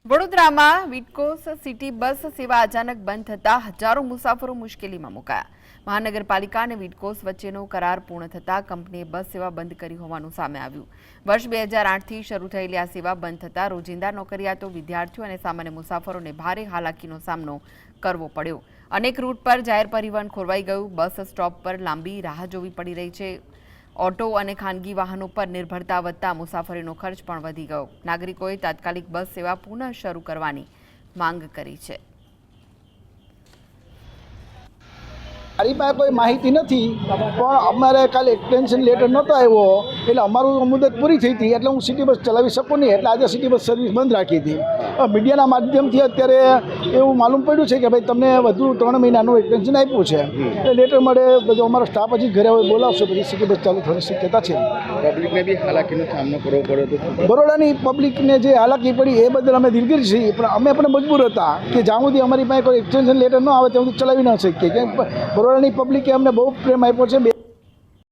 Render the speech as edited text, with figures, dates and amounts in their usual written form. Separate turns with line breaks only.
વડોદરામાં વિટકોસ city bus સેવા અચાનક બંધ થતા હજારો મુસાફરો મુશ્કેલીમાં મુકાયા। મહાનગરપાલિકા અને વિટકોસ વચ્ચેનો કરાર પૂર્ણ થતા કંપનીએ બસ સેવા બંધ કરી હોવાનું સામે આવ્યું। વર્ષ 2008થી શરૂ થયેલી આ સેવા બંધ થતા રોજિંદા નોકરિયાતો, વિદ્યાર્થીઓ અને સામાન્ય મુસાફરોને ભારે હાલાકીનો સામનો કરવો પડ્યો। અનેક રૂટ પર જાહેર પરિવહન ખોરવાઈ ગયું। બસ સ્ટોપ પર લાંબી રાહ જોવી પડી રહી છે। ઓટો અને ખાનગી વાહનો પર નિર્ભરતા વધતા મુસાફરીનો ખર્ચ પણ વધી ગયો। નાગરિકોએ તાત્કાલિક બસ સેવા પુનઃ શરૂ કરવાની માંગ કરી છે।
મારી પાસે કોઈ માહિતી નથી, પણ અમારે કાલે એક્સટેન્શન લેટર નહોતો આવ્યો એટલે અમારું મુદત પૂરી થઈ હતી એટલે હું સિટી બસ ચલાવી શકું નહીં, એટલે આજે સિટી બસ સર્વિસ બંધ રાખી હતી। મીડિયાના માધ્યમથી અત્યારે એવું માલુમ પડ્યું છે કે ભાઈ તમને વધુ 3 મહિનાનું એક્સટેન્શન આપ્યું છે, એટલે લેટર મળે બધો અમારો સ્ટાફ હજી ઘરે બોલાવશે પછી સિટી બસ ચાલુ થવાની શક્યતા છે।
પબ્લિકને બી હાલાકીનો સામનો કરવો પડ્યો હતો।
બરોડાની પબ્લિકને જે હાલાકી પડી એ બદલ અમે દિલગીર છીએ, પણ અમે પણ મજબૂર હતા કે જ્યાં સુધી અમારી પાસે કોઈ એક્સટેન્શન લેટર ન આવે ત્યાં સુધી ચલાવી ન શકીએ, કેમ બરોડાની પબ્લિકે અમને બહુ પ્રેમ આપ્યો છે।